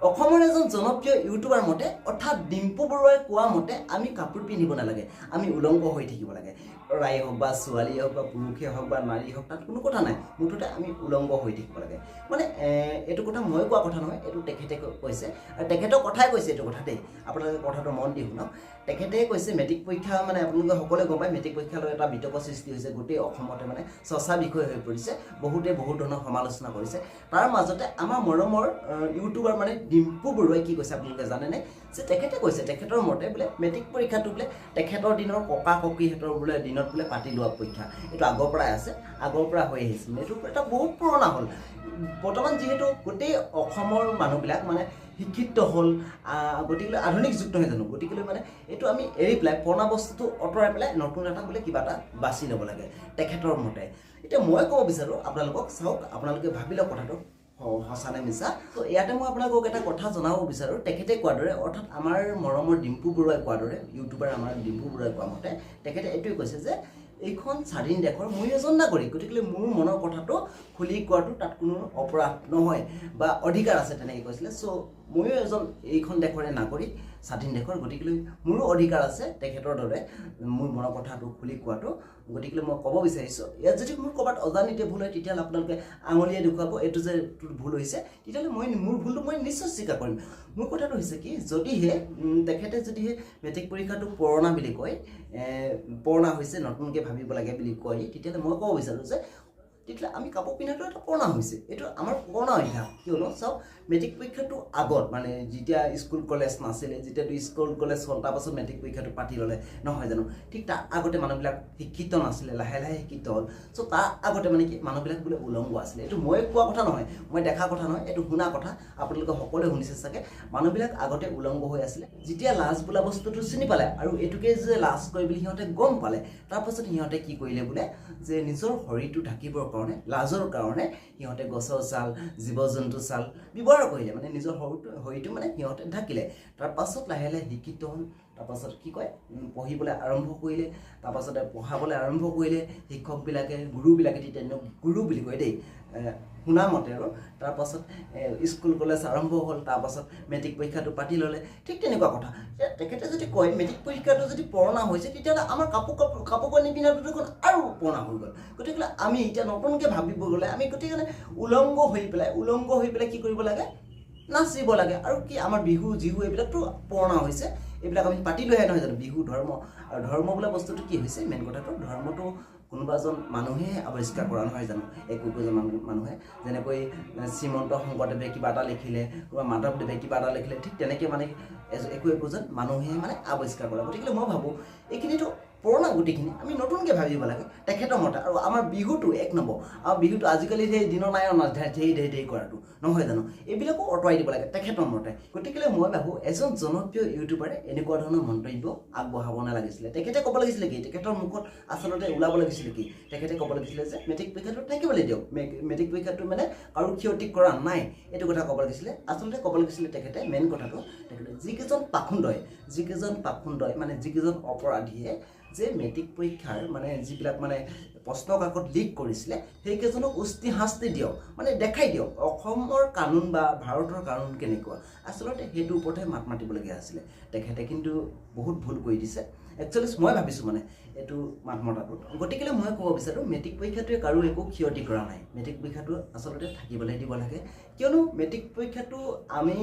অসমৰ এজন জনপ্ৰিয় ইউটিউবাৰ মতে অৰ্থাৎ ডিম্পু বৰুৱাই কোৱা মতে আমি কাপোৰ পিন্ধিব নালাগে, আমি উলংগ হৈ থাকিব লাগে। ৰাই হওক বা ছোৱালীয়ে হওক বা পুৰুষে হওক বা নাৰী হওক, তাত কোনো কথা নাই, মুঠতে আমি উলংগ হৈ থাকিব লাগে। মানে এইটো কথা মই কোৱা কথা নহয়, এইটো তেখেতে কৈছে আৰু তেখেতৰ কথাই কৈছে এইটো কথা দেই। আপোনালোকে কথাটো মন দি শুনক। তেখেতে কৈছে মেট্ৰিক পৰীক্ষা মানে আপোনালোকে সকলোৱে গম পায় মেট্ৰিক পৰীক্ষা লৈ এটা বিতৰ্ক সৃষ্টি হৈছে, গোটেই অসমতে মানে চৰ্চা বিষয় হৈ পৰিছে, বহুতে বহুত ধৰণৰ সমালোচনা কৰিছে। তাৰ মাজতে আমাৰ মৰমৰ ইউটিউবাৰ মানে ডিম্পু বৰুৱাই কি কৈছে আপোনালোকে জানেনে? যে তেখেতে কৈছে তেখেতৰ মতে বোলে মেট্ৰিক পৰীক্ষাটো বোলে তেখেতৰ দিনৰ ককা ককিহঁতৰ বোলে দিনত বোলে পাতি লোৱা পৰীক্ষা, এইটো আগৰ পৰাই আছে, আগৰ পৰা হৈ আহিছিল, এইটো এটা বহুত পুৰণা হ'ল। বৰ্তমান যিহেতু গোটেই অসমৰ মানুহবিলাক মানে শিক্ষিত হ'ল, গতিকে আধুনিক যুগ নহয় জানো, গতিকে মানে এইটো আমি এৰি পেলাই পুৰণা বস্তুটো আঁতৰাই পেলাই নতুন এটা বোলে কিবা এটা বাছি ল'ব লাগে তেখেতৰ মতে। এতিয়া মই ক'ব বিচাৰোঁ আপোনালোকক, চাওক আপোনালোকে ভাবি লওক কথাটো সঁচা নে মিছা। তো ইয়াতে মই আপোনালোকক এটা কথা জনাব বিচাৰোঁ, তেখেতে কোৱাৰ দৰে অৰ্থাৎ আমাৰ মৰমৰ ডিম্পু বৰুৱাই কোৱাৰ দৰে, ইউটিউবাৰ আমাৰ ডিম্পু বৰুৱাই কোৱা মতে তেখেতে এইটোৱে কৈছে যে এইখন স্বাধীন দেশৰ মই এজন নাগৰিক, গতিকে মোৰ মনৰ কথাটো খুলি কোৱাটো তাত কোনো অপৰাধ নহয় বা অধিকাৰ আছে তেনেকৈ কৈছিলে। চ' ময়ো এজন এইখন দেশৰে নাগৰিক, স্বাধীন দেশৰ, গতিকে মোৰো অধিকাৰ আছে তেখেতৰ দৰে মোৰ মনৰ কথাটো খুলি কোৱাটো। গতিকে মই ক'ব বিচাৰিছোঁ, ইয়াত যদি মোৰ ক'ৰবাত অজানিতে ভুল হয় তেতিয়াহ'লে আপোনালোকে আঙুলিয়ে দেখুৱাব এইটো যে ভুল হৈছে, তেতিয়াহ'লে মই মোৰ ভুলটো মই নিশ্চয় স্বীকাৰ কৰিম। মোৰ কথাটো হৈছে কি, যদিহে তেখেতে যদিহে মেট্ৰিক পৰীক্ষাটো পুৰণা বুলি কয়, পুৰণা হৈছে নতুনকৈ ভাবিব লাগে বুলি কয়, তেতিয়াহ'লে মই ক'ব বিচাৰোঁ যে তেতিয়াহ'লে আমি কাপোৰ পিন্ধাটো এটা পুৰণা হৈছে, এইটো আমাৰ পুৰণা অভ্যাস। কিয়নো চাওক মেট্ৰিক পৰীক্ষাটো আগত মানে যেতিয়া স্কুল কলেজ নাছিলে, যেতিয়াতো স্কুল কলেজ হ'ল তাৰপাছত মেট্ৰিক পৰীক্ষাটো পাতি ল'লে নহয় জানো, ঠিক তাৰ আগতে মানুহবিলাক শিক্ষিত নাছিলে, লাহে লাহে শিক্ষিত হ'ল। চ' তাৰ আগতে মানে কি মানুহবিলাক বোলে উলংগ আছিলে, এইটো মই কোৱা কথা নহয়, মই দেখা কথা নহয়, এইটো শুনা কথা, আপোনালোকে সকলোৱে শুনিছে চাগে। মানুহবিলাক আগতে উলংগ হৈ আছিলে, যেতিয়া লাজ বোলা বস্তুটো চিনি পালে আৰু এইটোকে যে লাজ কৰে বুলি সিহঁতে গম পালে, তাৰপাছত সিহঁতে কি কৰিলে বোলে যে নিজৰ শৰীৰটো ঢাকিবৰ কাৰণে, লাজৰ কাৰণে সিহঁতে গছৰ ছাল, জীৱ জন্তুৰ ছাল ব্যৱহাৰ কৰিলে, মানে নিজৰ শৰীৰটো মানে সিহঁতে ঢাকিলে। তাৰপাছত লাহে লাহে শিক্ষিত হ'ল, তাৰপাছত কি কয় পঢ়িবলৈ আৰম্ভ কৰিলে, তাৰপাছতে পঢ়াবলৈ আৰম্ভ কৰিলে শিক্ষকবিলাকে, গুৰুবিলাকে, তেতিয়া গুৰু বুলি কয় দেই শুনা মতে আৰু। তাৰপাছত স্কুল কলেজ আৰম্ভ হ'ল, তাৰপাছত মেট্ৰিক পৰীক্ষাটো পাতি ল'লে, ঠিক তেনেকুৱা কথা। তেখেতে যদি কয় মেট্ৰিক পৰীক্ষাটো যদি পুৰণা হৈছে, তেতিয়াহ'লে আমাৰ কাপোৰ কানি পিন্ধাটো দেখোন আৰু পুৰণা হৈ গ'ল। গতিকে আমি এতিয়া নতুনকৈ ভাবিব গ'লে আমি গতিকে উলংগ হৈ পেলাই কি কৰিব লাগে, নাচিব লাগে। আৰু কি আমাৰ বিহু যিহু এইবিলাকতো পুৰণা হৈছে, এইবিলাক আমি পাতি লৈহে নহয় জানো, বিহু ধৰ্ম। আৰু ধৰ্ম বোলা বস্তুটো কি হৈছে, মেইন কথাটো ধৰ্মটো কোনোবা এজন মানুহে আৱিষ্কাৰ কৰা নহয় জানো, একোজন মানুহে। যেনেকৈ শ্ৰীমন্ত শংকৰদেৱে কিবা এটা লিখিলে, বা মাধৱদেৱে কিবা এটা লিখিলে, ঠিক তেনেকৈ মানে একোজন মানুহে মানে আৱিষ্কাৰ কৰা। গতিকে মই ভাবোঁ এইখিনিতো পুৰণা গোটেইখিনি, আমি নতুনকৈ ভাবিব লাগে তেখেতৰ মতে। আৰু আমাৰ বিহুটো এক নম্বৰ, আৰু বিহুটো আজিকালি সেই দিনৰ নাই ধেই কৰাটো নহয় জানো, এইবিলাকো আঁতৰাই দিব লাগে তেখেতৰ মতে। গতিকে মই ভাবোঁ এজন জনপ্ৰিয় ইউটিউবাৰে এনেকুৱা ধৰণৰ মন্তব্য আগবঢ়াব নালাগিছিলে। তেখেতে ক'ব লাগিছিলে কি, তেখেতৰ মুখত আচলতে ওলাব লাগিছিলে কি, তেখেতে ক'ব লাগিছিলে যে মেট্ৰিক পৰীক্ষাটো থাকিবলৈ দিয়ক, মেট্ৰিক পৰীক্ষাটো মানে কাৰো ক্ষতি কৰা নাই, এইটো কথা ক'ব লাগিছিলে। আচলতে ক'ব লাগিছিলে তেখেতে মেইন কথাটো, তেখেতে যিকেইজন পাখুন্দই মানে যিকেইজন অপৰাধীয়ে যে মেট্ৰিক পৰীক্ষাৰ মানে যিবিলাক মানে প্ৰশ্ন কাকত লিক কৰিছিলে, সেইকেইজনক উস্তি শাস্তি দিয়ক, মানে দেখাই দিয়ক অসমৰ কানুন বা ভাৰতৰ কানুন কেনেকুৱা। আচলতে সেইটোৰ ওপৰতহে মাত মাতিবলগীয়া আছিলে। তেখেতে কিন্তু বহুত ভুল কৰি দিছে একচুৱেলি, মই ভাবিছোঁ মানে এইটো মাত মতাটো। গতিকে মই ক'ব বিচাৰোঁ মেট্ৰিক পৰীক্ষাটোৱে কাৰো একো ক্ষতি কৰা নাই, মেট্ৰিক পৰীক্ষাটো আচলতে থাকিবলৈ দিব লাগে। কিয়নো মেট্ৰিক পৰীক্ষাটো আমি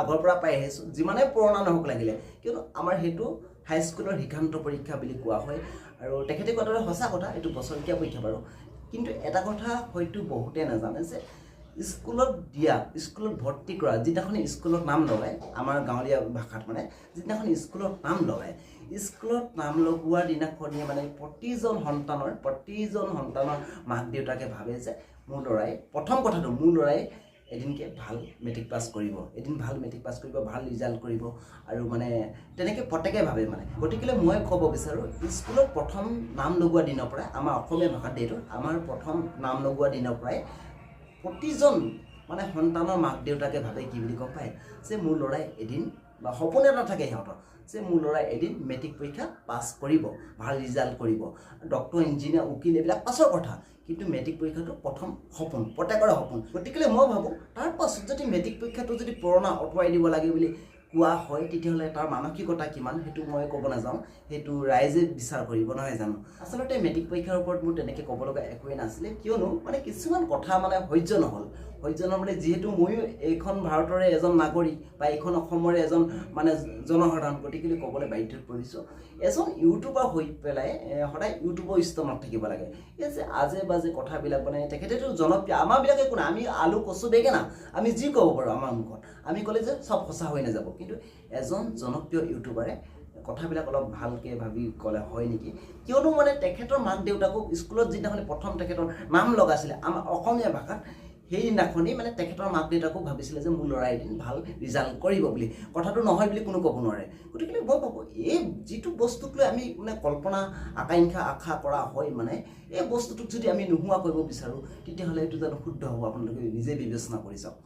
আগৰ পৰা পাই আহিছোঁ, যিমানে পুৰণা নহওক লাগিলে, কিয়নো আমাৰ সেইটো হাইস্কুলৰ শিক্ষান্ত পৰীক্ষা বুলি কোৱা হয়। আৰু তেখেতে কোৱাৰ দৰে সঁচা কথা, এইটো বছৰেকীয়া পৰীক্ষা বাৰু। কিন্তু এটা কথা হয়তো বহুতে নাজানে যে স্কুলত ভৰ্তি কৰা, যিদিনাখন স্কুলত নাম লগায়, আমাৰ গাঁৱলীয়া ভাষাত মানে যিদিনাখন স্কুলত নাম লগায়, স্কুলত নাম লগোৱাৰ দিনাখনিয়ে মানে প্ৰতিজন সন্তানৰ মাক দেউতাকে ভাবে যে মোৰ ল'ৰাই, প্ৰথম কথাটো মোৰ ল'ৰাই এদিনকে ভাল মেট্ৰিক পাছ কৰিব, ভাল ৰিজাল্ট কৰিব, আৰু মানে তেনেকৈ প্ৰত্যেকে ভাবে মানে। গতিকে মই ক'ব বিচাৰোঁ স্কুলত প্ৰথম নাম লগোৱা দিনৰ পৰাই, আমাৰ অসমীয়া ভাষাত এইটো, আমাৰ প্ৰথম নাম লগোৱা দিনৰ পৰাই প্ৰতিজন মানে সন্তানৰ মাক দেউতাকে ভাবে কি বুলি গম পায় যে মোৰ ল'ৰাই এদিন বা সপোন এটা থাকে সিহঁতৰ যে মোৰ ল'ৰাই এদিন মেট্ৰিক পৰীক্ষা পাছ কৰিব, ভাল ৰিজাল্ট কৰিব, ডক্টৰ ইঞ্জিনিয়াৰ উকিল এইবিলাক পাছৰ কথা, কিন্তু মেট্ৰিক পৰীক্ষাটো প্ৰথম সপোন, প্ৰত্যেকৰে সপোন। গতিকে মই ভাবোঁ তাৰ পাছত যদি মেট্ৰিক পৰীক্ষাটো যদি পুৰণা আঁতৰাই দিব লাগে বুলি কোৱা হয়, তেতিয়াহ'লে তাৰ মানসিকতা কিমান সেইটো মই ক'ব নাযাওঁ, সেইটো ৰাইজে বিচাৰ কৰিব, নহয় জানো। আচলতে মেট্ৰিক পৰীক্ষাৰ ওপৰত মোৰ তেনেকৈ ক'ব লগা একোৱেই নাছিলে, কিয়নো মানে কিছুমান কথা মানে সহ্য নহ'ল মানে, যিহেতু ময়ো এইখন ভাৰতৰে এজন নাগৰিক বা এইখন অসমৰে এজন মানে জনসাধাৰণ, গতিকে ক'বলৈ বাধ্যত পৰিছোঁ। এজন ইউটিউবাৰ হৈ পেলাই সদায় ইউটিউবৰ স্তৰত থাকিব লাগে। এই যে আজে বাজে কথাবিলাক মানে তেখেতেতো জনপ্ৰিয়, আমাৰবিলাকে একো নাই, আমি আলু কচু বেঙেনা আমি যি ক'ব পাৰোঁ আমাৰ মুখত, আমি ক'লে যে চব সঁচা হৈ নাযাব, কিন্তু এজন জনপ্ৰিয় ইউটিউবাৰে কথাবিলাক অলপ ভালকৈ ভাবি ক'লে হয় নেকি। কিয়নো মানে তেখেতৰ মাক দেউতাকক স্কুলত যিদিনাখনি প্ৰথম তেখেতৰ নাম লগাইছিলে আমাৰ অসমীয়া ভাষাত, সেইদিনাখনি মানে তেখেতৰ মাক দেউতাকো ভাবিছিলে যে মোৰ ল'ৰাই এদিন ভাল ৰিজাল্ট কৰিব বুলি, কথাটো নহয় বুলি কোনো ক'ব নোৱাৰে। গতিকে মই ভাবোঁ এই যিটো বস্তুক লৈ আমি মানে কল্পনা আকাংক্ষা আশা কৰা হয়, মানে এই বস্তুটোক যদি আমি নোহোৱা কৰিব বিচাৰোঁ, তেতিয়াহ'লে এইটো জানো শুদ্ধ হ'ব, আপোনালোকে নিজে বিবেচনা কৰি চাওক।